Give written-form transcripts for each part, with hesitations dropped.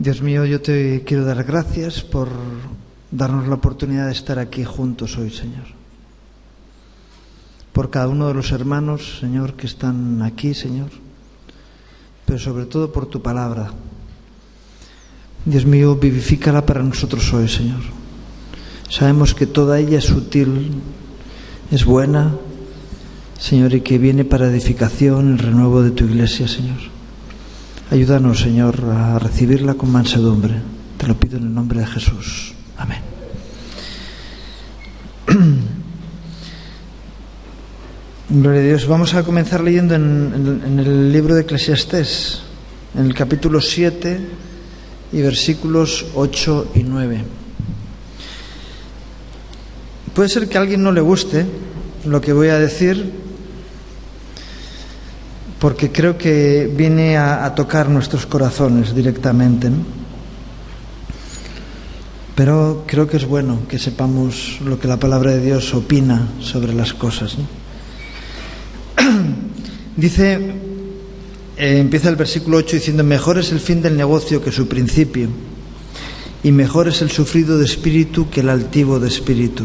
Dios mío, yo te quiero dar gracias por darnos la oportunidad de estar aquí juntos hoy, Señor. Por cada uno de los hermanos, Señor, que están aquí, Señor, pero sobre todo por tu palabra. Dios mío, vivifícala para nosotros hoy, Señor. Sabemos que toda ella es útil, es buena, Señor, y que viene para edificación, el renuevo de tu iglesia, Señor. Ayúdanos, Señor, a recibirla con mansedumbre. Te lo pido en el nombre de Jesús. Amén. Gloria a Dios. Vamos a comenzar leyendo en el libro de Eclesiastés, en el capítulo 7 y versículos 8 y 9. Puede ser que a alguien no le guste lo que voy a decir, porque creo que viene a tocar nuestros corazones directamente, ¿no? Pero creo que es bueno que sepamos lo que la palabra de Dios opina sobre las cosas, ¿no? Dice, empieza el versículo 8 diciendo: mejor es el fin del negocio que su principio, y mejor es el sufrido de espíritu que el altivo de espíritu.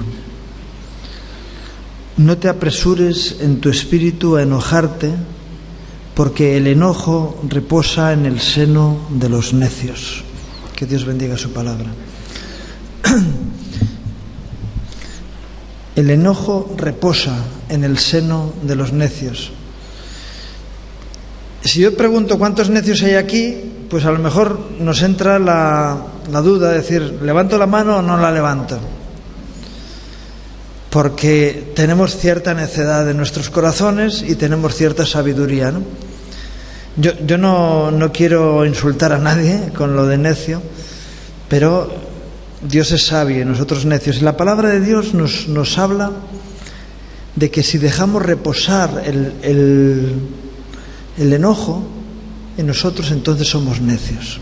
No te apresures en tu espíritu a enojarte, porque el enojo reposa en el seno de los necios. Que Dios bendiga su palabra. El enojo reposa en el seno de los necios. Si yo pregunto cuántos necios hay aquí, pues a lo mejor nos entra la duda de decir, ¿levanto la mano o no la levanto? Porque tenemos cierta necedad en nuestros corazones y tenemos cierta sabiduría, ¿no? Yo no quiero insultar a nadie con lo de necio, pero Dios es sabio y nosotros necios. Y la palabra de Dios nos habla de que si dejamos reposar el enojo en nosotros, entonces somos necios.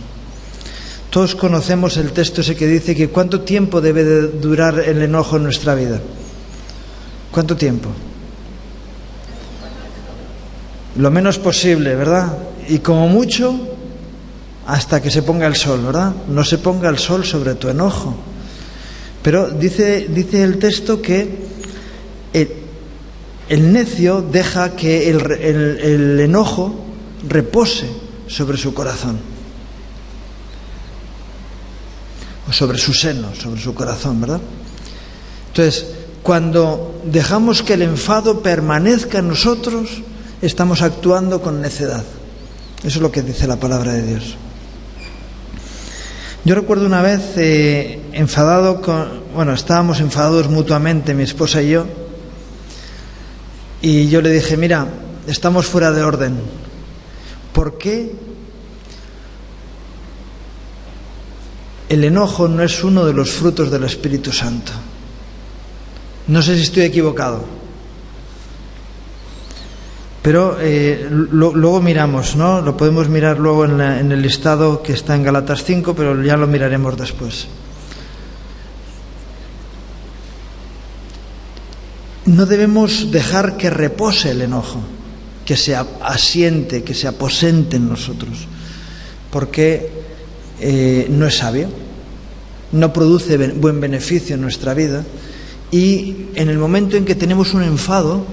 Todos conocemos el texto ese que dice que ¿cuánto tiempo debe de durar el enojo en nuestra vida? ¿Cuánto tiempo? Lo menos posible, ¿verdad? Y como mucho, hasta que se ponga el sol, ¿verdad? No se ponga el sol sobre tu enojo. Pero dice el texto que el necio deja que el enojo repose sobre su corazón, o sobre su seno, sobre su corazón, ¿verdad? Entonces, cuando dejamos que el enfado permanezca en nosotros, estamos actuando con necedad. Eso es lo que dice la palabra de Dios. Yo recuerdo una vez estábamos enfadados mutuamente, mi esposa y yo le dije, mira, estamos fuera de orden. ¿Por qué el enojo no es uno de los frutos del Espíritu Santo? No sé si estoy equivocado, pero luego miramos, ¿no? Lo podemos mirar luego en el listado que está en Gálatas 5, pero ya lo miraremos después. No debemos dejar que repose el enojo, que se asiente, que se aposente en nosotros, porque no es sabio, no produce buen beneficio en nuestra vida. Y en el momento en que tenemos un enfado,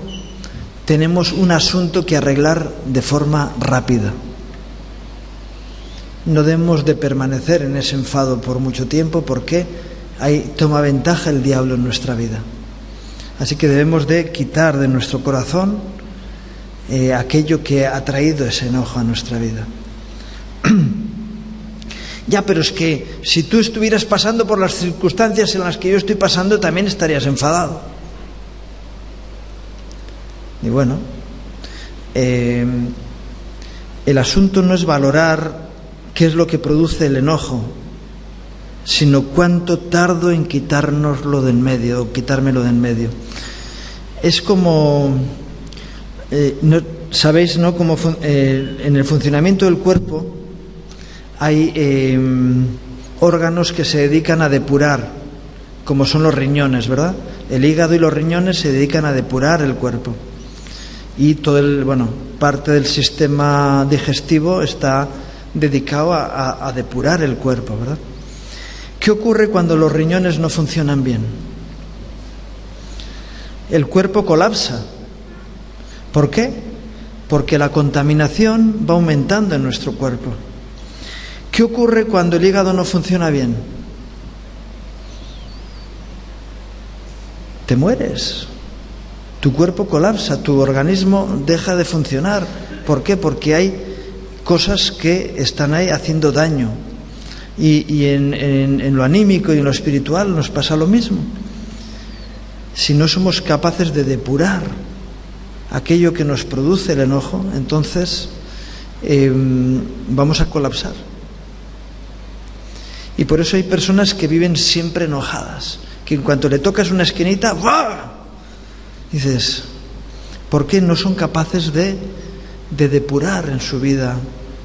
tenemos un asunto que arreglar de forma rápida. No debemos de permanecer en ese enfado por mucho tiempo, porque ahí toma ventaja el diablo en nuestra vida. Así que debemos de quitar de nuestro corazón aquello que ha traído ese enojo a nuestra vida. Ya, pero es que si tú estuvieras pasando por las circunstancias en las que yo estoy pasando, también estarías enfadado. Y bueno, el asunto no es valorar qué es lo que produce el enojo, sino cuánto tardo en quitárnoslo de en medio, o quitármelo de en medio. Es como, ¿sabéis, no? Como en el funcionamiento del cuerpo hay órganos que se dedican a depurar, como son los riñones, ¿verdad? El hígado y los riñones se dedican a depurar el cuerpo. Y parte del sistema digestivo está dedicado a depurar el cuerpo, ¿verdad? ¿Qué ocurre cuando los riñones no funcionan bien? El cuerpo colapsa. ¿Por qué? Porque la contaminación va aumentando en nuestro cuerpo. ¿Qué ocurre cuando el hígado no funciona bien? Te mueres. Tu cuerpo colapsa, tu organismo deja de funcionar. ¿Por qué? Porque hay cosas que están ahí haciendo daño. Y en lo anímico y en lo espiritual nos pasa lo mismo. Si no somos capaces de depurar aquello que nos produce el enojo, entonces vamos a colapsar. Y por eso hay personas que viven siempre enojadas, que en cuanto le tocas una esquinita, ¡buah!, dices, ¿por qué no son capaces de depurar en su vida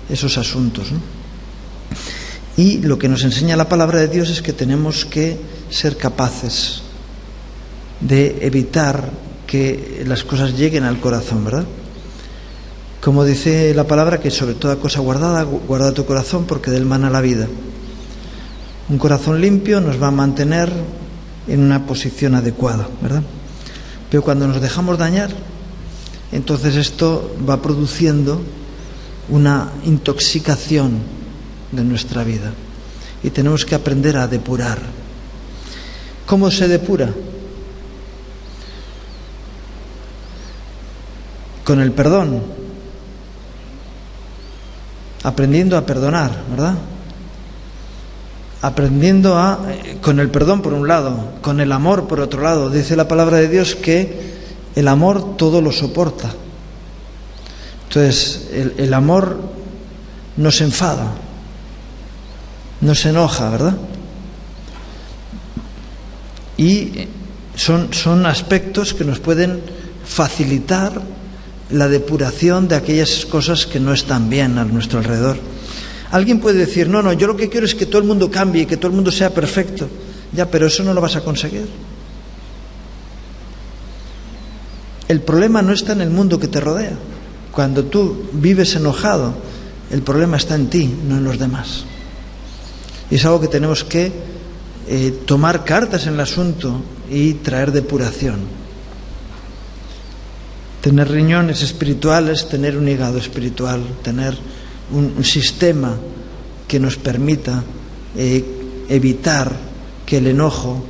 esos asuntos, ¿no? Y lo que nos enseña la palabra de Dios es que tenemos que ser capaces de evitar que las cosas lleguen al corazón, ¿verdad? Como dice la palabra, que sobre toda cosa guardada, guarda tu corazón, porque de él mana la vida. Un corazón limpio nos va a mantener en una posición adecuada, ¿verdad? Pero cuando nos dejamos dañar, entonces esto va produciendo una intoxicación de nuestra vida. Y tenemos que aprender a depurar. ¿Cómo se depura? Con el perdón. Aprendiendo a perdonar, ¿verdad? Aprendiendo con el perdón por un lado, con el amor por otro lado. Dice la palabra de Dios que el amor todo lo soporta. Entonces, el amor no se enfada, no se enoja, ¿verdad? Y son aspectos que nos pueden facilitar la depuración de aquellas cosas que no están bien a nuestro alrededor. Alguien puede decir, no, yo lo que quiero es que todo el mundo cambie, que todo el mundo sea perfecto. Ya, pero eso no lo vas a conseguir. El problema no está en el mundo que te rodea. Cuando tú vives enojado, el problema está en ti, no en los demás. Y es algo que tenemos que tomar cartas en el asunto y traer depuración. Tener riñones espirituales, tener un hígado espiritual, tener un sistema que nos permita evitar que el enojo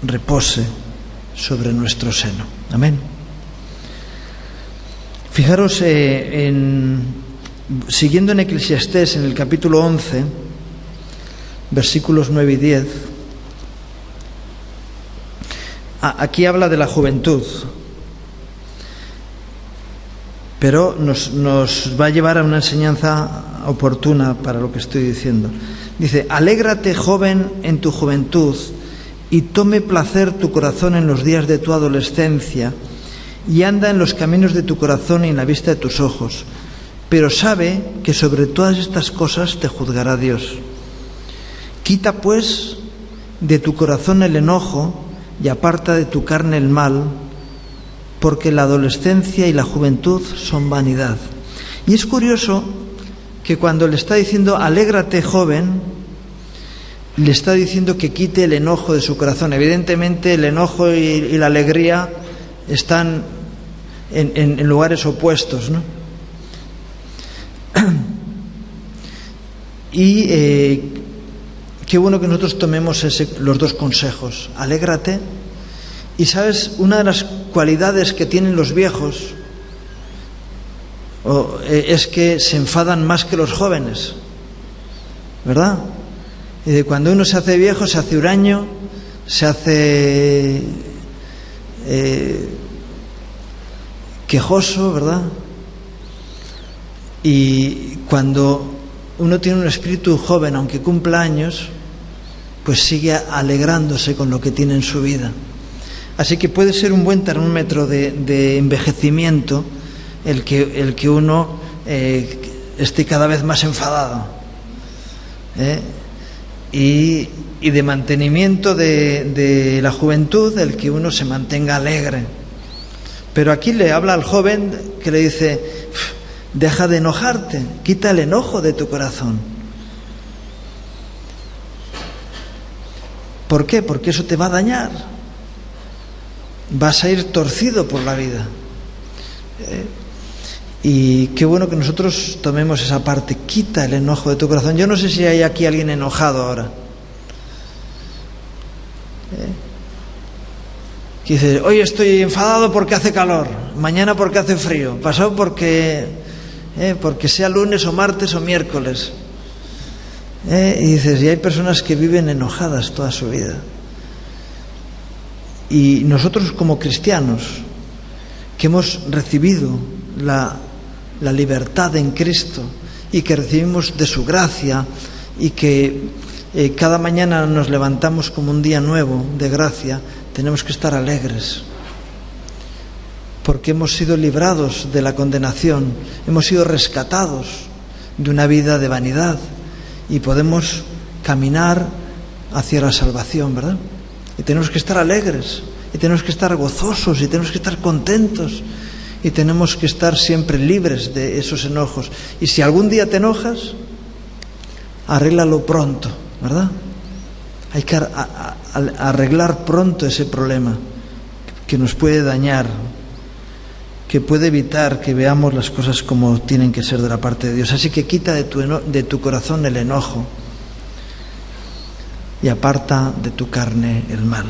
repose sobre nuestro seno. Amén. Fijaros, siguiendo en Eclesiastés, en el capítulo 11, versículos 9 y 10, aquí habla de la juventud, pero nos va a llevar a una enseñanza oportuna para lo que estoy diciendo. Dice, alégrate, joven, en tu juventud, y tome placer tu corazón en los días de tu adolescencia, y anda en los caminos de tu corazón y en la vista de tus ojos, pero sabe que sobre todas estas cosas te juzgará Dios. Quita pues de tu corazón el enojo y aparta de tu carne el mal, porque la adolescencia y la juventud son vanidad. Y es curioso que cuando le está diciendo alégrate, joven, le está diciendo que quite el enojo de su corazón. Evidentemente el enojo y la alegría están en lugares opuestos, ¿no? Y qué bueno que nosotros tomemos los dos consejos. Alégrate. Y sabes, una de las cualidades que tienen los viejos es que se enfadan más que los jóvenes, ¿verdad? Y de cuando uno se hace viejo, se hace huraño, se hace quejoso, ¿verdad? Y cuando uno tiene un espíritu joven, aunque cumpla años, pues sigue alegrándose con lo que tiene en su vida. Así que puede ser un buen termómetro de envejecimiento el que uno esté cada vez más enfadado, y de mantenimiento de la juventud el que uno se mantenga alegre. Pero aquí le habla al joven que le dice, Deja de enojarte, quita el enojo de tu corazón. ¿Por qué? Porque eso te va a dañar. Vas a ir torcido por la vida. Y qué bueno que nosotros tomemos esa parte. Quita el enojo de tu corazón. Yo no sé si hay aquí alguien enojado ahora. Que dice, hoy estoy enfadado porque hace calor, mañana porque hace frío, pasado porque sea lunes o martes o miércoles. Y dices, y hay personas que viven enojadas toda su vida. Y nosotros como cristianos, que hemos recibido la libertad en Cristo y que recibimos de su gracia y que cada mañana nos levantamos como un día nuevo de gracia, tenemos que estar alegres porque hemos sido librados de la condenación, hemos sido rescatados de una vida de vanidad y podemos caminar hacia la salvación, ¿verdad? Y tenemos que estar alegres, y tenemos que estar gozosos, y tenemos que estar contentos, y tenemos que estar siempre libres de esos enojos. Y si algún día te enojas, arréglalo pronto, ¿verdad? Hay que arreglar pronto ese problema que nos puede dañar, que puede evitar que veamos las cosas como tienen que ser de la parte de Dios. Así que quita de tu corazón el enojo y aparta de tu carne el mal.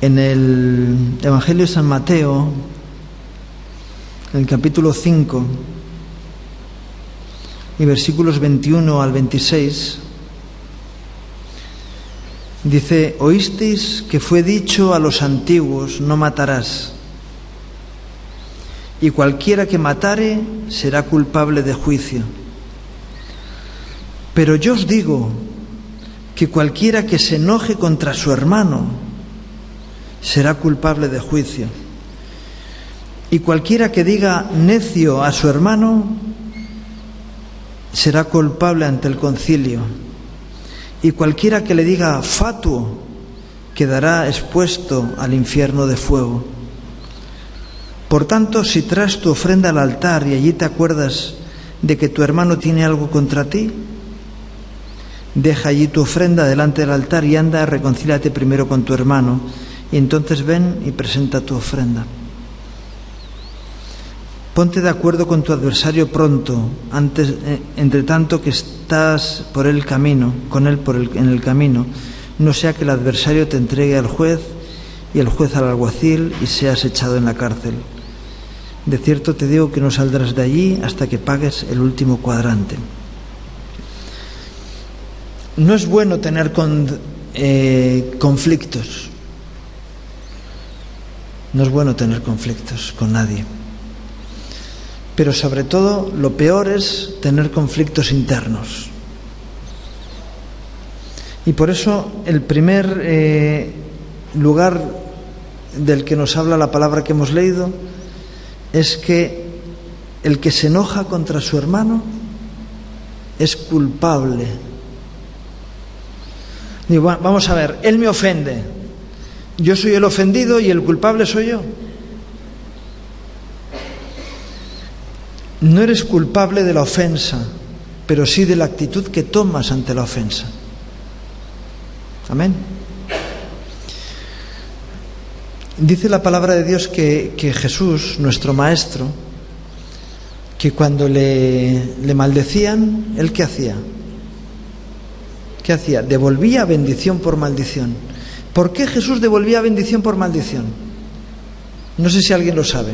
En el Evangelio de San Mateo, en el capítulo 5 y versículos 21 al 26, dice, oísteis que fue dicho a los antiguos, no matarás, y cualquiera que matare será culpable de juicio. Pero yo os digo que cualquiera que se enoje contra su hermano será culpable de juicio. Y cualquiera que diga necio a su hermano será culpable ante el concilio. Y cualquiera que le diga fatuo quedará expuesto al infierno de fuego. Por tanto, si traes tu ofrenda al altar y allí te acuerdas de que tu hermano tiene algo contra ti, deja allí tu ofrenda delante del altar y anda, reconcíliate primero con tu hermano, y entonces ven y presenta tu ofrenda. Ponte de acuerdo con tu adversario pronto, entre tanto que estás por el camino, en el camino, no sea que el adversario te entregue al juez y el juez al alguacil y seas echado en la cárcel. De cierto te digo que no saldrás de allí hasta que pagues el último cuadrante. No es bueno tener conflictos. No es bueno tener conflictos con nadie. Pero sobre todo, lo peor es tener conflictos internos. Y por eso el primer lugar del que nos habla la palabra que hemos leído es que el que se enoja contra su hermano es culpable. Digo, vamos a ver, él me ofende, yo soy el ofendido y el culpable soy yo. No eres culpable de la ofensa, pero sí de la actitud que tomas ante la ofensa. Amén. Dice la palabra de Dios que Jesús, nuestro Maestro, que cuando le maldecían, ¿él qué hacía? ¿Qué hacía? Devolvía bendición por maldición. ¿Por qué Jesús devolvía bendición por maldición? No sé si alguien lo sabe.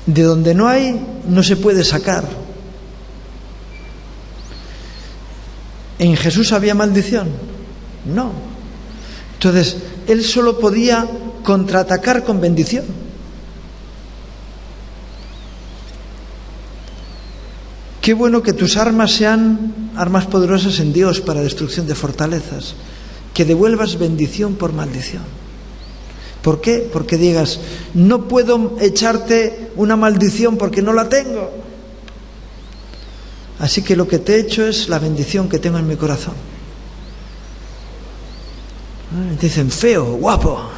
De donde no hay, no se puede sacar. ¿En Jesús había maldición? No. Entonces, él solo podía contraatacar con bendición. Qué bueno que tus armas sean armas poderosas en Dios para destrucción de fortalezas. Que devuelvas bendición por maldición. ¿Por qué? Porque digas, no puedo echarte una maldición porque no la tengo. Así que lo que te he hecho es la bendición que tengo en mi corazón. Dicen feo, guapo.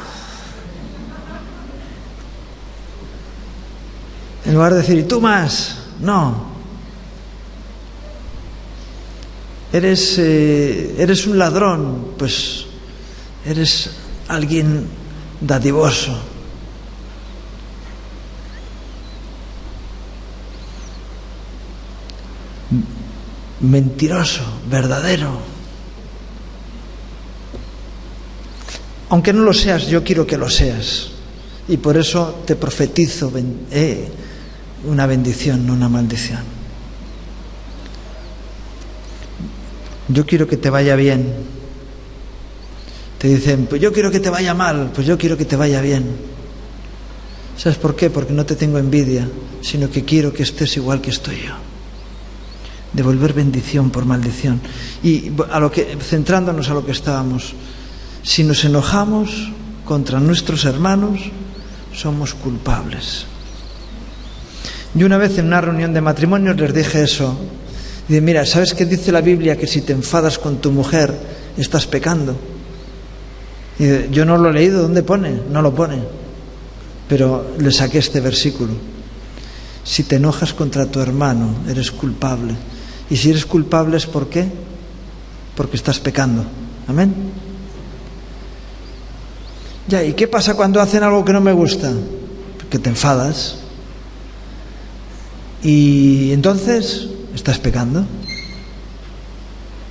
En lugar de decir, ¿y tú más? No. Eres un ladrón, pues eres alguien dadivoso. Mentiroso, verdadero. Aunque no lo seas, yo quiero que lo seas. Y por eso te profetizo una bendición, no una maldición. Yo quiero que te vaya bien. Te dicen, pues yo quiero que te vaya mal, pues yo quiero que te vaya bien. ¿Sabes por qué? Porque no te tengo envidia, sino que quiero que estés igual que estoy yo. Devolver bendición por maldición. Y centrándonos a lo que estábamos, si nos enojamos contra nuestros hermanos, somos culpables. Yo una vez en una reunión de matrimonios les dije eso. Dije, mira, ¿sabes qué dice la Biblia? Que si te enfadas con tu mujer, estás pecando. Y yo no lo he leído, ¿dónde pone? No lo pone. Pero le saqué este versículo. Si te enojas contra tu hermano, eres culpable. Y si eres culpable, ¿es por qué? Porque estás pecando. Amén. Ya, ¿y qué pasa cuando hacen algo que no me gusta? Que te enfadas. Y entonces estás pecando.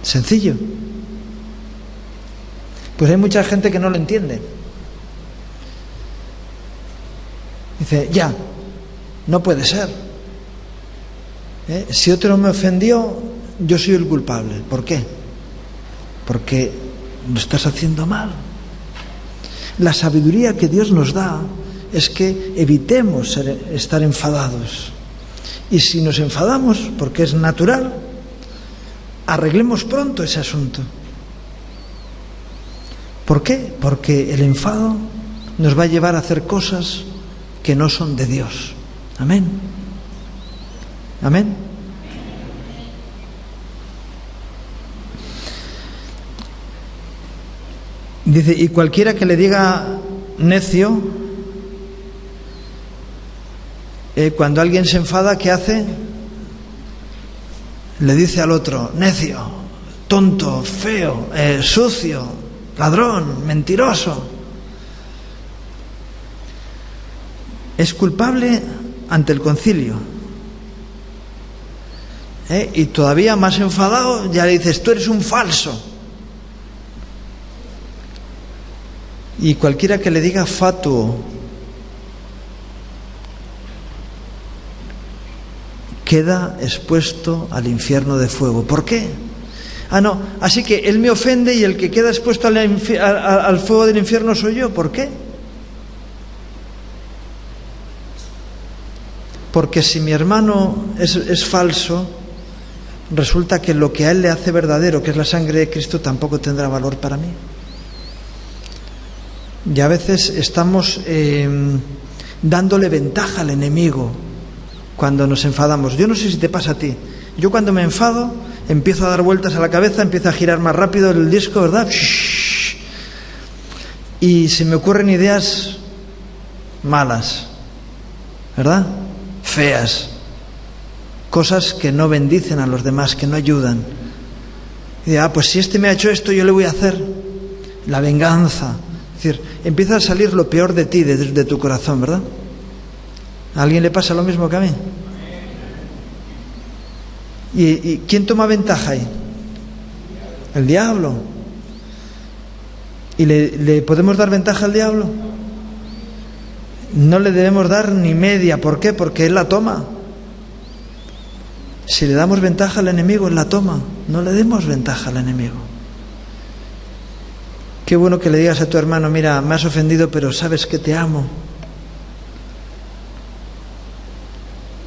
Sencillo. Pues hay mucha gente que no lo entiende. Dice, ya, no puede ser. Si otro me ofendió, yo soy el culpable. ¿Por qué? Porque lo estás haciendo mal. La sabiduría que Dios nos da es que evitemos estar enfadados. Y si nos enfadamos, porque es natural, arreglemos pronto ese asunto. ¿Por qué? Porque el enfado nos va a llevar a hacer cosas que no son de Dios. Amén. Amén. Dice, y cualquiera que le diga necio, cuando alguien se enfada, ¿qué hace? Le dice al otro, necio, tonto, feo, sucio, ladrón, mentiroso. Es culpable ante el concilio. Y todavía más enfadado, ya le dices, tú eres un falso. Y cualquiera que le diga fatuo, queda expuesto al infierno de fuego. ¿Por qué? No, así que él me ofende y el que queda expuesto al fuego del infierno soy yo. ¿Por qué? Porque si mi hermano es falso, resulta que lo que a él le hace verdadero, que es la sangre de Cristo, tampoco tendrá valor para mí. Y a veces estamos dándole ventaja al enemigo cuando nos enfadamos. Yo no sé si te pasa a ti. Yo cuando me enfado empiezo a dar vueltas a la cabeza, empiezo a girar más rápido el disco, ¿verdad? Y se me ocurren ideas malas, ¿verdad? Feas. Cosas que no bendicen a los demás, que no ayudan. Y pues si este me ha hecho esto, yo le voy a hacer. La venganza. Es decir, empieza a salir lo peor de ti, de tu corazón, ¿verdad? ¿A alguien le pasa lo mismo que a mí? ¿Y quién toma ventaja ahí? El diablo. ¿Y le podemos dar ventaja al diablo? No le debemos dar ni media. ¿Por qué? Porque él la toma. Si le damos ventaja al enemigo, él la toma. No le demos ventaja al enemigo. Qué bueno que le digas a tu hermano, mira, me has ofendido, pero sabes que te amo.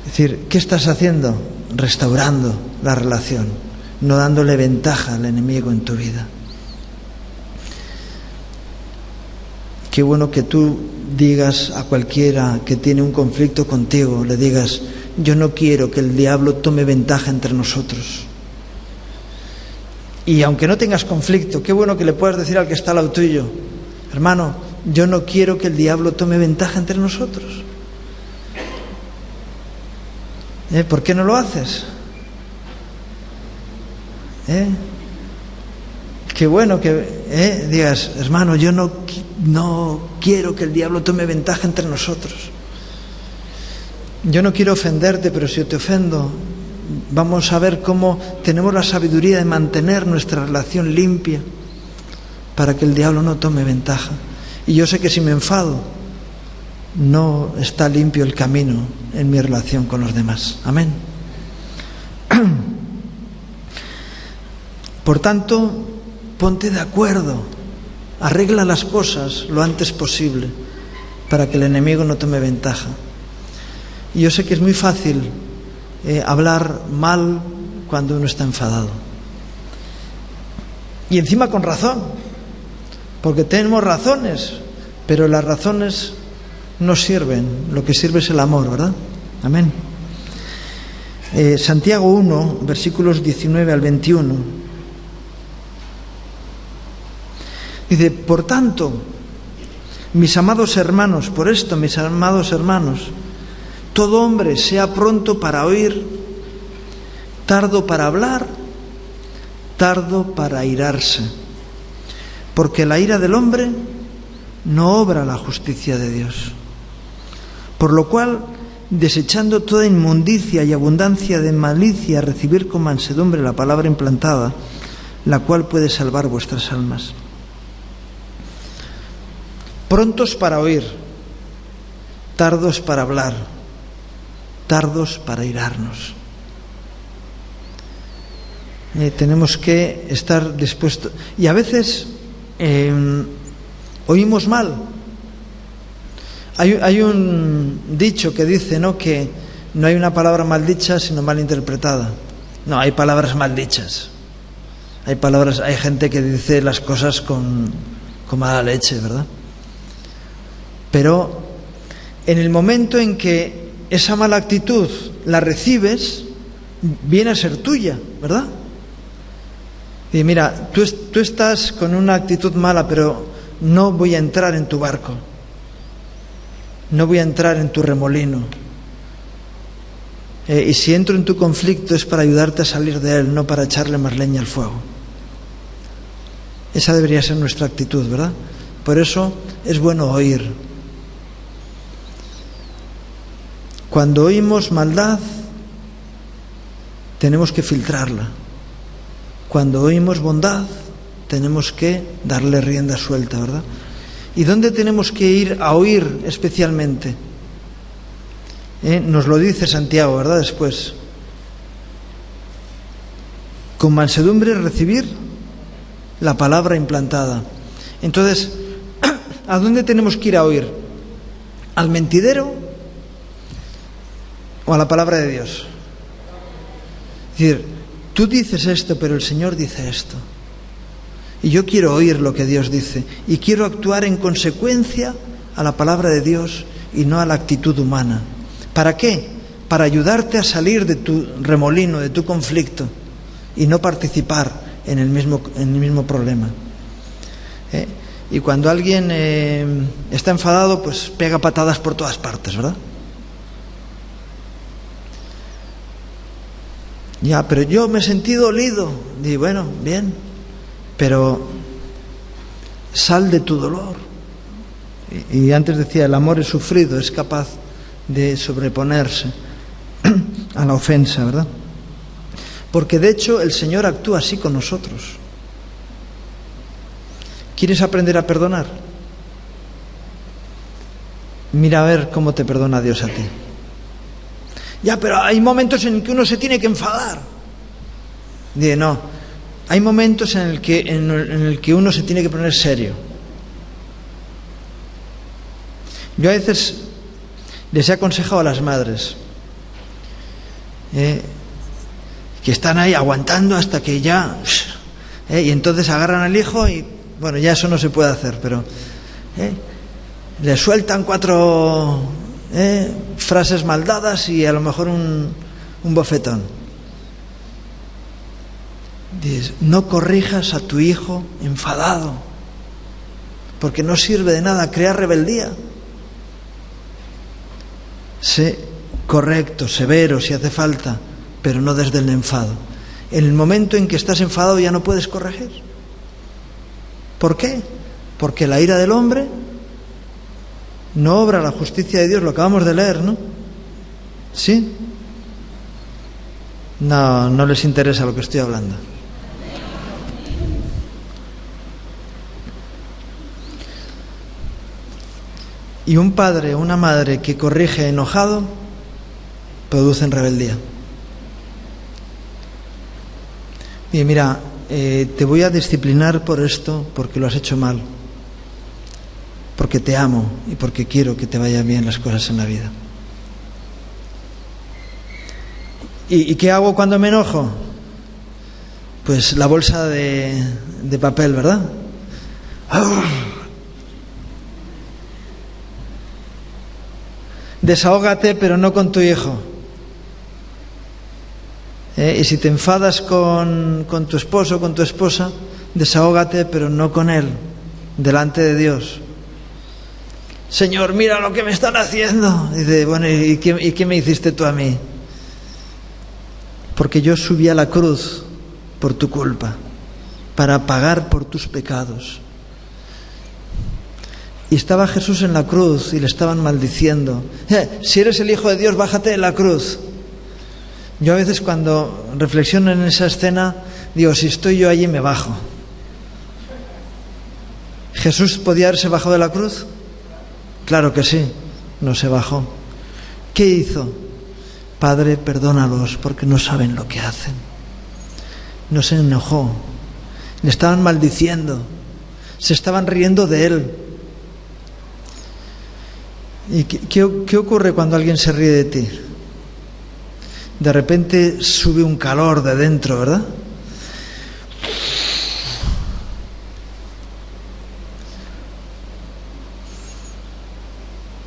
Es decir, ¿qué estás haciendo? Restaurando la relación, no dándole ventaja al enemigo en tu vida. Qué bueno que tú digas a cualquiera que tiene un conflicto contigo, le digas, yo no quiero que el diablo tome ventaja entre nosotros. Y aunque no tengas conflicto, qué bueno que le puedas decir al que está al lado tuyo, hermano, yo no quiero que el diablo tome ventaja entre nosotros. ¿Por qué no lo haces? Qué bueno que digas, hermano, yo no quiero que el diablo tome ventaja entre nosotros. Yo no quiero ofenderte, pero si te ofendo, vamos a ver cómo tenemos la sabiduría de mantener nuestra relación limpia para que el diablo no tome ventaja. Y yo sé que si me enfado, no está limpio el camino en mi relación con los demás. Amén. Por tanto, ponte de acuerdo, arregla las cosas lo antes posible para que el enemigo no tome ventaja. Y yo sé que es muy fácil hablar mal cuando uno está enfadado. Y encima con razón, porque tenemos razones, pero las razones no sirven, lo que sirve es el amor, ¿verdad? Amén. Santiago 1, versículos 19 al 21. Dice, por tanto, mis amados hermanos, por esto, mis amados hermanos, todo hombre sea pronto para oír, tardo para hablar, tardo para airarse, porque la ira del hombre no obra la justicia de Dios. Por lo cual, desechando toda inmundicia y abundancia de malicia, recibir con mansedumbre la palabra implantada, la cual puede salvar vuestras almas. Prontos para oír, tardos para hablar, tardos para airarnos. Tenemos que estar dispuestos. Y a veces oímos mal. Hay un dicho que dice, ¿no?, que no hay una palabra mal dicha sino mal interpretada. No, hay palabras mal dichas. Hay gente que dice las cosas con mala leche, ¿verdad? Pero en el momento en que esa mala actitud la recibes, viene a ser tuya, ¿verdad? Y mira, tú estás con una actitud mala, pero no voy a entrar en tu barco. No voy a entrar en tu remolino. Y si entro en tu conflicto es para ayudarte a salir de él, no para echarle más leña al fuego. Esa debería ser nuestra actitud, ¿verdad? Por eso es bueno oír. Cuando oímos maldad, tenemos que filtrarla. Cuando oímos bondad, tenemos que darle rienda suelta, ¿verdad? ¿Y dónde tenemos que ir a oír especialmente? Nos lo dice Santiago, ¿verdad? Después. Con mansedumbre recibir la palabra implantada. Entonces, ¿a dónde tenemos que ir a oír? ¿Al mentidero o a la palabra de Dios? Es decir, tú dices esto, pero el Señor dice esto. Y yo quiero oír lo que Dios dice. Y quiero actuar en consecuencia a la palabra de Dios y no a la actitud humana. ¿Para qué? Para ayudarte a salir de tu remolino, de tu conflicto, y no participar en el mismo problema. Y cuando alguien está enfadado, pues pega patadas por todas partes, ¿verdad? Ya, pero yo me sentí dolido. Y bueno, bien, pero sal de tu dolor. Y antes decía, el amor es sufrido, es capaz de sobreponerse a la ofensa, ¿verdad? Porque de hecho el Señor actúa así con nosotros. ¿Quieres aprender a perdonar? Mira a ver cómo te perdona Dios a ti. Ya, pero hay momentos en que uno se tiene que enfadar. Dice, no, hay momentos en el que uno se tiene que poner serio. Yo a veces les he aconsejado a las madres que están ahí aguantando hasta que ya y entonces agarran al hijo y bueno, ya eso no se puede hacer, pero le sueltan 4 frases maldadas y a lo mejor un bofetón. Dices, no corrijas a tu hijo enfadado, porque no sirve de nada, crea rebeldía. Sé correcto, severo si hace falta, pero no desde el enfado. En el momento en que estás enfadado ya no puedes corregir. ¿Por qué? Porque la ira del hombre no obra la justicia de Dios, lo acabamos de leer, ¿no? ¿Sí? No les interesa lo que estoy hablando. Y un padre o una madre que corrige enojado producen rebeldía. Y mira, te voy a disciplinar por esto, porque lo has hecho mal, porque te amo y porque quiero que te vayan bien las cosas en la vida. ¿Y qué hago cuando me enojo? Pues la bolsa de papel, ¿verdad? Desahógate, pero no con tu hijo. Y si te enfadas con tu esposo o con tu esposa, desahógate, pero no con él, delante de Dios. Señor, mira lo que me están haciendo. Dice, bueno, ¿y qué me hiciste tú a mí? Porque yo subí a la cruz por tu culpa, para pagar por tus pecados. Y estaba Jesús en la cruz y le estaban maldiciendo. Si eres el Hijo de Dios, bájate de la cruz. Yo a veces cuando reflexiono en esa escena, digo, si estoy yo allí me bajo. ¿Jesús podía haberse bajado de la cruz? Claro que sí, no se bajó. ¿Qué hizo? Padre, perdónalos porque no saben lo que hacen. No se enojó. Le estaban maldiciendo. Se estaban riendo de él. ¿Y qué ocurre cuando alguien se ríe de ti? De repente sube un calor de dentro, ¿verdad?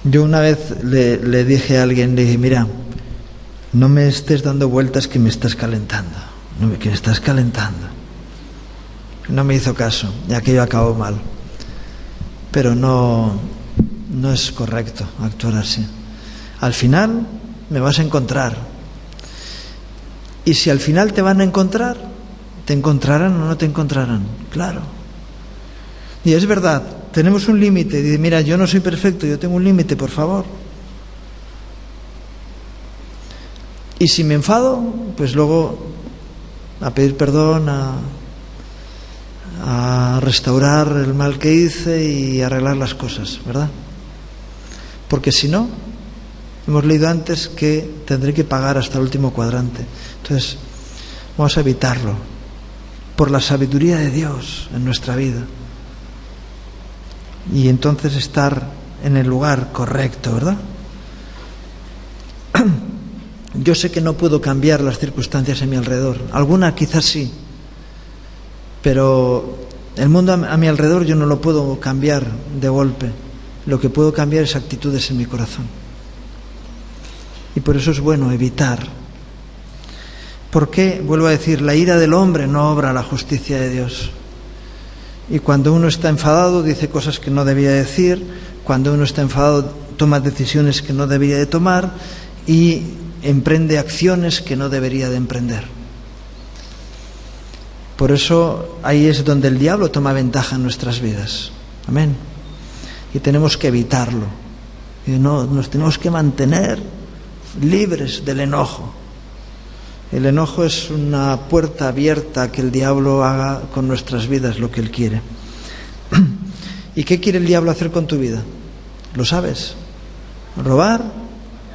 Yo una vez le dije a alguien, le dije, mira, no me estés dando vueltas que me estás calentando. Que me estás calentando. No me hizo caso y aquello acabó mal. Pero no es correcto actuar así. Al final me vas a encontrar. Y si al final te van a encontrar, ¿te encontrarán o no te encontrarán? Claro. Y es verdad, tenemos un límite. Dice, mira, yo no soy perfecto, yo tengo un límite, por favor. Y si me enfado, pues luego a pedir perdón, a restaurar el mal que hice y arreglar las cosas, ¿verdad? Porque si no, hemos leído antes que tendré que pagar hasta el último cuadrante. Entonces, vamos a evitarlo por la sabiduría de Dios en nuestra vida. Y entonces estar en el lugar correcto, ¿verdad? Yo sé que no puedo cambiar las circunstancias a mi alrededor. Alguna quizás sí. Pero el mundo a mi alrededor yo no lo puedo cambiar de golpe. Lo que puedo cambiar es actitudes en mi corazón. Y por eso es bueno evitar. Porque, vuelvo a decir, la ira del hombre no obra la justicia de Dios. Y cuando uno está enfadado dice cosas que no debía decir. Cuando uno está enfadado toma decisiones que no debería de tomar y emprende acciones que no debería de emprender. Por eso ahí es donde el diablo toma ventaja en nuestras vidas. Amén. Y tenemos que evitarlo. Y no, nos tenemos que mantener libres del enojo. El enojo es una puerta abierta a que el diablo haga con nuestras vidas lo que él quiere. ¿Y qué quiere el diablo hacer con tu vida? ¿Lo sabes? Robar,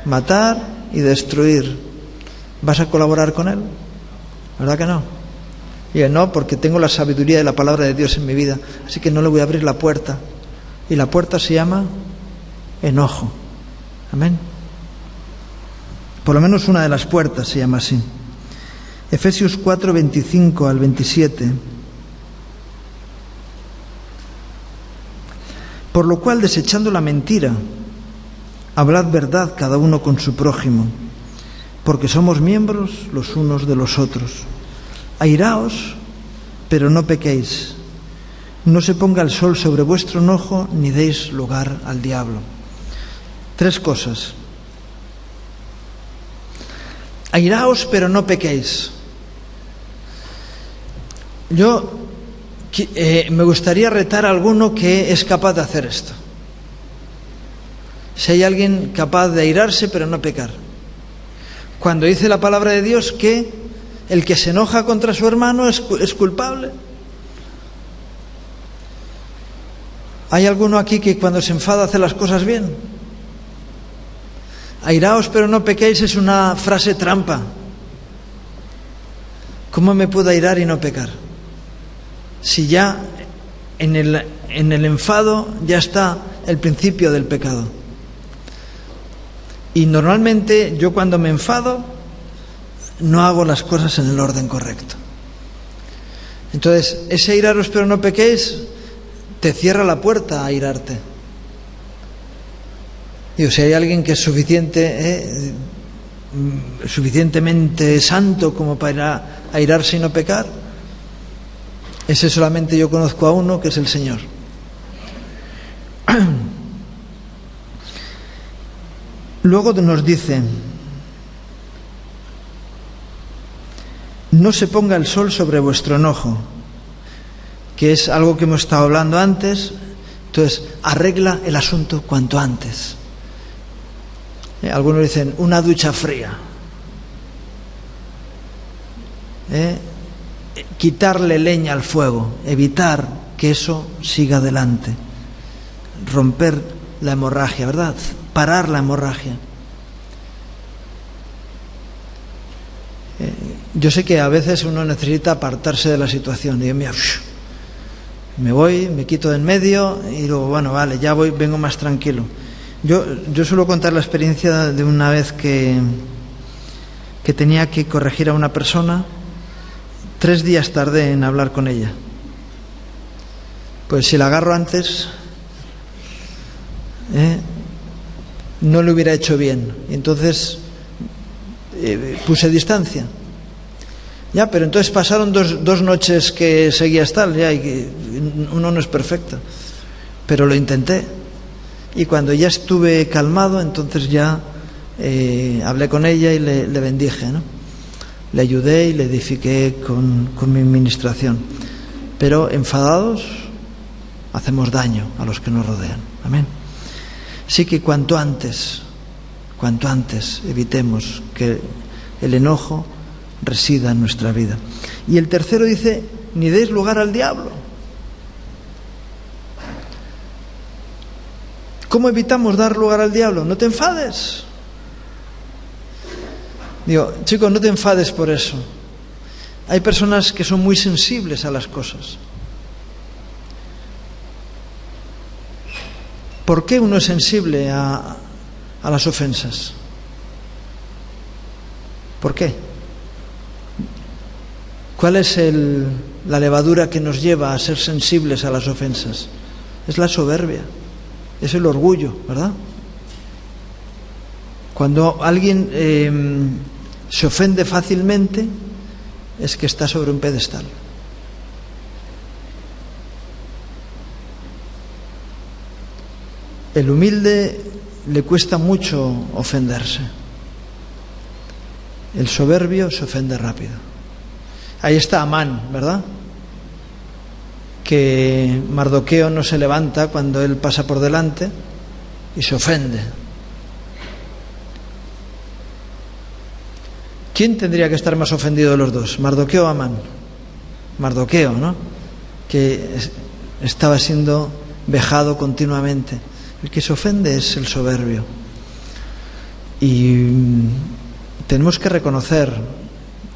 matar y destruir. ¿Vas a colaborar con él? ¿Verdad que no? Y no, porque tengo la sabiduría de la palabra de Dios en mi vida, así que no le voy a abrir la puerta. Y la puerta se llama enojo. Amén. Por lo menos una de las puertas se llama así. Efesios 4, 25 al 27. Por lo cual, desechando la mentira, hablad verdad cada uno con su prójimo, porque somos miembros los unos de los otros. Airaos, pero no pequéis. No se ponga el sol sobre vuestro enojo, ni deis lugar al diablo. 3 cosas. Airaos, pero no pequéis. Yo me gustaría retar a alguno que es capaz de hacer esto. Si hay alguien capaz de airarse, pero no pecar. Cuando dice la palabra de Dios que el que se enoja contra su hermano es culpable. ¿Hay alguno aquí que cuando se enfada hace las cosas bien? Airaos, pero no pequéis es una frase trampa. ¿Cómo me puedo airar y no pecar? Si ya en el enfado ya está el principio del pecado. Y normalmente yo cuando me enfado no hago las cosas en el orden correcto. Entonces, ese airaros pero no pequéis te cierra la puerta a airarte. Digo, si hay alguien que es suficientemente santo como para airarse y no pecar, ese solamente yo conozco a uno, que es el Señor. Luego nos dice: no se ponga el sol sobre vuestro enojo, que es algo que hemos estado hablando antes. Entonces, arregla el asunto cuanto antes. Algunos dicen una ducha fría. Quitarle leña al fuego, evitar que eso siga adelante. Romper la hemorragia, ¿verdad? Parar la hemorragia. Yo sé que a veces uno necesita apartarse de la situación. Digo, mira, me voy, me quito de en medio y luego, bueno, vale, ya voy, vengo más tranquilo. Yo suelo contar la experiencia de una vez que tenía que corregir a una persona. 3 días tardé en hablar con ella. Pues si la agarro antes, no le hubiera hecho bien. Y entonces puse distancia. Ya, pero entonces pasaron dos noches que seguías tal, ya, y que uno no es perfecto. Pero lo intenté. Y cuando ya estuve calmado, entonces ya hablé con ella y le bendije, ¿no? Le ayudé y le edifiqué con mi ministración. Pero enfadados hacemos daño a los que nos rodean. Amén. Así que cuanto antes evitemos que el enojo resida en nuestra vida. Y el tercero dice: ni deis lugar al diablo. ¿Cómo evitamos dar lugar al diablo? No te enfades. Digo, chicos, no te enfades por eso. Hay personas que son muy sensibles a las cosas. ¿Por qué uno es sensible a las ofensas? ¿Por qué? ¿Cuál es la levadura que nos lleva a ser sensibles a las ofensas? Es la soberbia, es el orgullo, ¿verdad? Cuando alguien se ofende fácilmente, es que está sobre un pedestal. El humilde le cuesta mucho ofenderse. El soberbio se ofende rápido. Ahí está Amán, ¿verdad? Que Mardoqueo no se levanta cuando él pasa por delante y se ofende. ¿Quién tendría que estar más ofendido de los dos? ¿Mardoqueo o Amán? Mardoqueo, ¿no? Que estaba siendo vejado continuamente. El que se ofende es el soberbio. Y tenemos que reconocer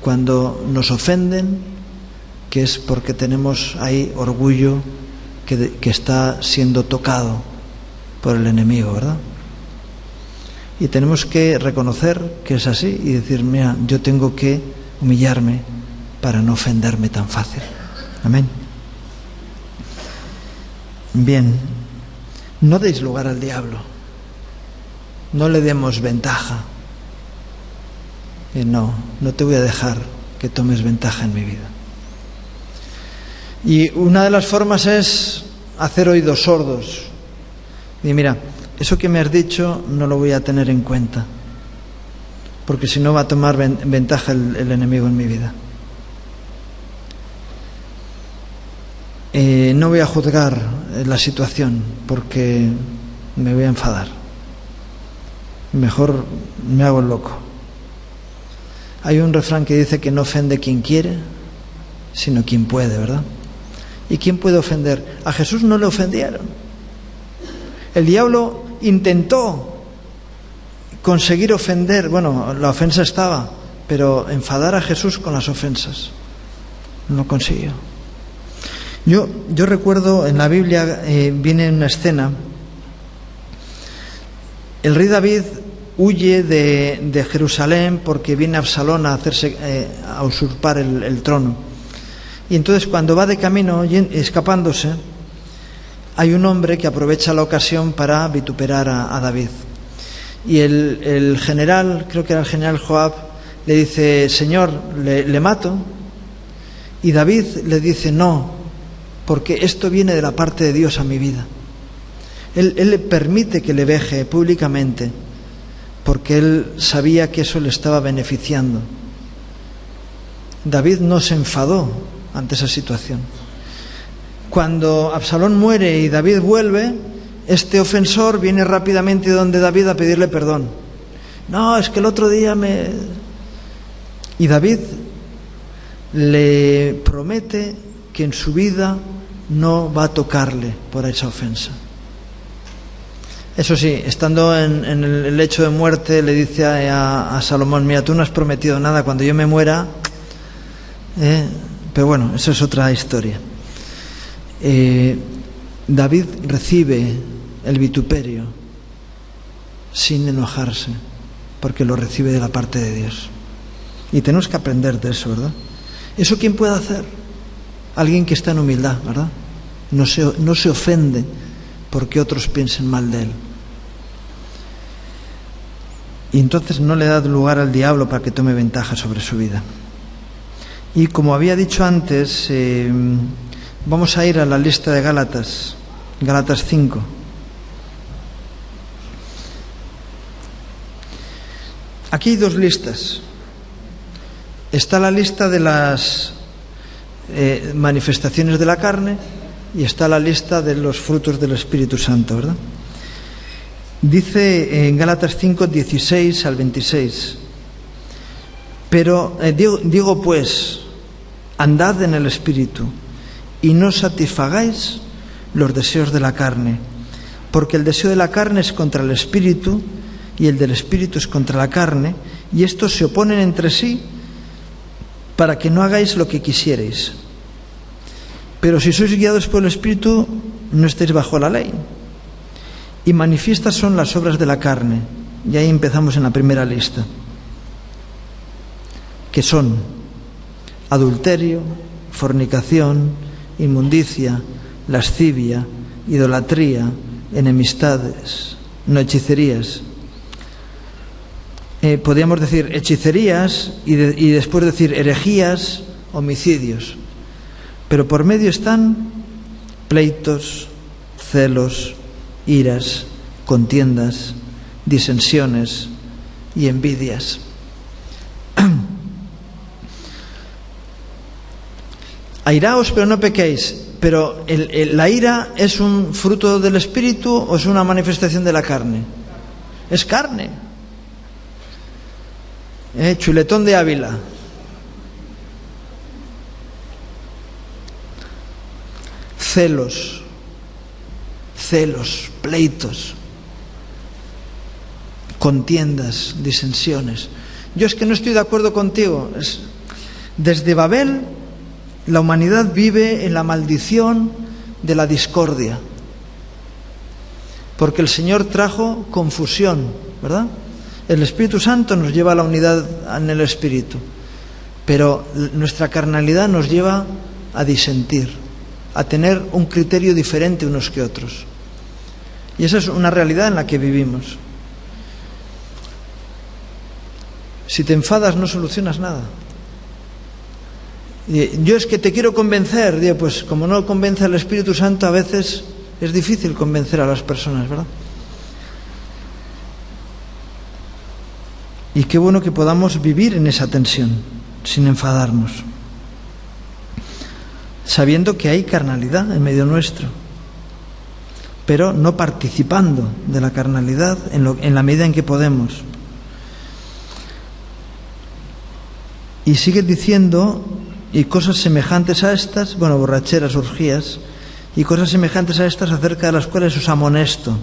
cuando nos ofenden que es porque tenemos ahí orgullo que está siendo tocado por el enemigo, ¿verdad? Y tenemos que reconocer que es así y decir, mira, yo tengo que humillarme para no ofenderme tan fácil. Amén. Bien, no deis lugar al diablo. No le demos ventaja. No te voy a dejar que tomes ventaja en mi vida. Y una de las formas es hacer oídos sordos. Y mira, eso que me has dicho no lo voy a tener en cuenta. porque si no va a tomar ventaja el enemigo en mi vida. No voy a juzgar la situación porque me voy a enfadar. Mejor me hago el loco. Hay un refrán que dice que no ofende quien quiere, sino quien puede, ¿verdad? ¿Y quién puede ofender? A Jesús no le ofendieron. El diablo intentó conseguir ofender, bueno, la ofensa estaba, pero enfadar a Jesús con las ofensas no lo consiguió. Yo recuerdo en la Biblia viene una escena. El rey David huye de Jerusalén porque viene Absalón a usurpar el trono. Y entonces cuando va de camino escapándose, hay un hombre que aprovecha la ocasión para vituperar a David. Y el general, creo que era el general Joab, le dice: Señor, ¿le mato? Y David le dice: no, porque esto viene de la parte de Dios a mi vida. Él le permite que le veje públicamente, porque él sabía que eso le estaba beneficiando. David no se enfadó ante esa situación. Cuando Absalón muere y David vuelve, este ofensor viene rápidamente donde David a pedirle perdón. No, es que el otro día Y David le promete que en su vida no va a tocarle por esa ofensa. Eso sí, estando en el lecho de muerte, le dice a Salomón: mira, tú no has prometido nada, cuando yo me muera... Pero bueno, eso es otra historia. David recibe el vituperio sin enojarse, porque lo recibe de la parte de Dios. Y tenemos que aprender de eso, ¿verdad? ¿Eso quién puede hacer? Alguien que está en humildad, ¿verdad? No se ofende porque otros piensen mal de él. Y entonces no le da lugar al diablo para que tome ventaja sobre su vida. Y como había dicho antes, vamos a ir a la lista de Gálatas 5. Aquí hay dos listas. Está la lista de las manifestaciones de la carne y está la lista de los frutos del Espíritu Santo, ¿verdad? Dice en Gálatas 5, 16 al 26: pero digo pues, andad en el Espíritu y no satisfagáis los deseos de la carne, porque el deseo de la carne es contra el Espíritu y el del Espíritu es contra la carne, y estos se oponen entre sí para que no hagáis lo que quisierais. Pero si sois guiados por el Espíritu, no estáis bajo la ley. Y manifiestas son las obras de la carne. Y ahí empezamos en la primera lista, que son adulterio, fornicación, inmundicia, lascivia, idolatría, enemistades, no hechicerías. Podríamos decir hechicerías y después decir herejías, homicidios. Pero por medio están pleitos, celos, iras, contiendas, disensiones y envidias. Airaos, pero no pequéis. Pero la ira es un fruto del Espíritu o es una manifestación de la carne. Es carne. Chuletón de Ávila. Celos, pleitos, contiendas, disensiones. Yo es que no estoy de acuerdo contigo. Desde Babel, la humanidad vive en la maldición de la discordia, porque el Señor trajo confusión, ¿verdad? El Espíritu Santo nos lleva a la unidad en el Espíritu, pero nuestra carnalidad nos lleva a disentir, a tener un criterio diferente unos que otros. Y esa es una realidad en la que vivimos. Si te enfadas no solucionas nada. Yo es que te quiero convencer. Digo, pues como no convence al Espíritu Santo, a veces es difícil convencer a las personas, ¿verdad? Y qué bueno que podamos vivir en esa tensión, sin enfadarnos, sabiendo que hay carnalidad en medio nuestro, pero no participando de la carnalidad en la medida en que podemos. Y sigue diciendo, y cosas semejantes a estas, borracheras, orgías, y cosas semejantes a estas acerca de las cuales os amonesto,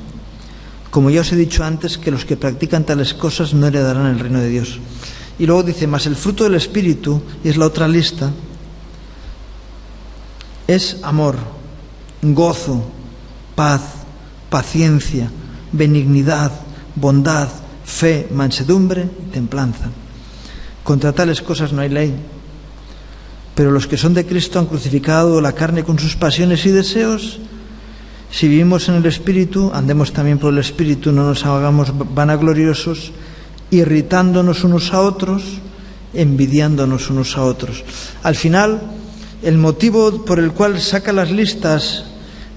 como ya os he dicho antes, que los que practican tales cosas no heredarán el reino de Dios. Y luego dice, mas el fruto del Espíritu, y es la otra lista, es amor, gozo, paz, paciencia, benignidad, bondad, fe, mansedumbre y templanza. Contra tales cosas no hay ley. Pero los que son de Cristo han crucificado la carne con sus pasiones y deseos. Si vivimos en el Espíritu, andemos también por el Espíritu, no nos hagamos vanagloriosos, irritándonos unos a otros, envidiándonos unos a otros. Al final, el motivo por el cual saca las listas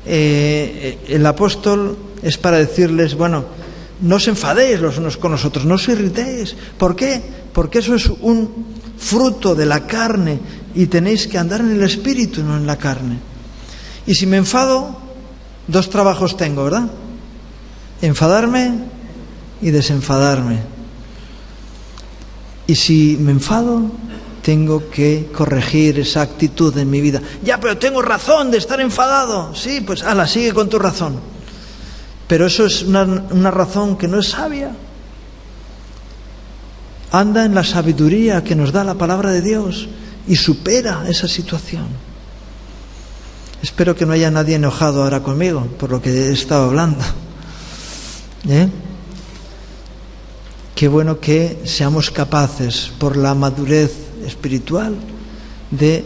el apóstol es para decirles, no os enfadéis los unos con los otros, no os irritéis. ¿Por qué? Porque eso es un fruto de la carne y tenéis que andar en el Espíritu, no en la carne. Y si me enfado, 2 trabajos tengo, ¿verdad? Enfadarme y desenfadarme. Y si me enfado, tengo que corregir esa actitud en mi vida. Ya, pero tengo razón de estar enfadado. Sí, pues sigue con tu razón. Pero eso es una razón que no es sabia. Anda en la sabiduría que nos da la palabra de Dios y supera esa situación. Espero que no haya nadie enojado ahora conmigo por lo que he estado hablando. Qué bueno que seamos capaces, por la madurez espiritual, de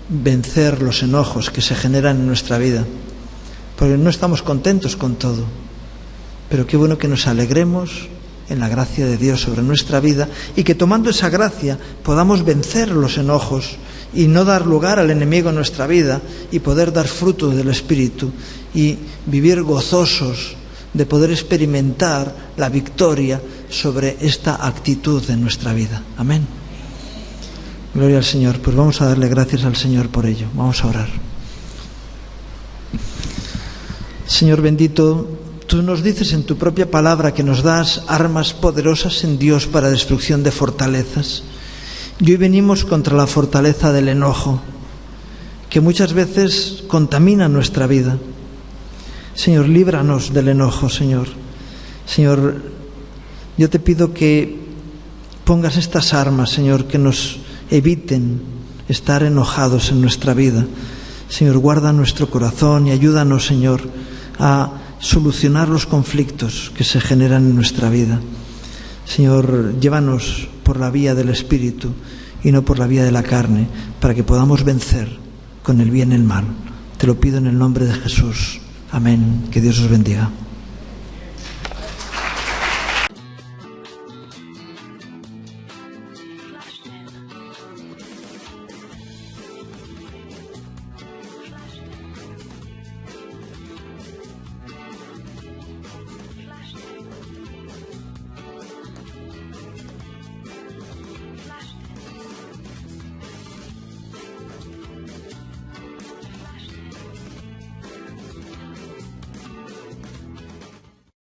vencer los enojos que se generan en nuestra vida, porque no estamos contentos con todo, pero qué bueno que nos alegremos en la gracia de Dios sobre nuestra vida y que tomando esa gracia podamos vencer los enojos y no dar lugar al enemigo en nuestra vida y poder dar fruto del Espíritu y vivir gozosos de poder experimentar la victoria sobre esta actitud en nuestra vida. Amén. Gloria al Señor. Pues vamos a darle gracias al Señor por ello. Vamos a orar. Señor bendito, tú nos dices en tu propia palabra que nos das armas poderosas en Dios para destrucción de fortalezas. Y hoy venimos contra la fortaleza del enojo, que muchas veces contamina nuestra vida. Señor, líbranos del enojo, Señor. Señor, yo te pido que pongas estas armas, Señor, que nos eviten estar enojados en nuestra vida. Señor, guarda nuestro corazón y ayúdanos, Señor, a solucionar los conflictos que se generan en nuestra vida. Señor, llévanos por la vía del Espíritu y no por la vía de la carne, para que podamos vencer con el bien el mal. Te lo pido en el nombre de Jesús. Amén. Que Dios os bendiga.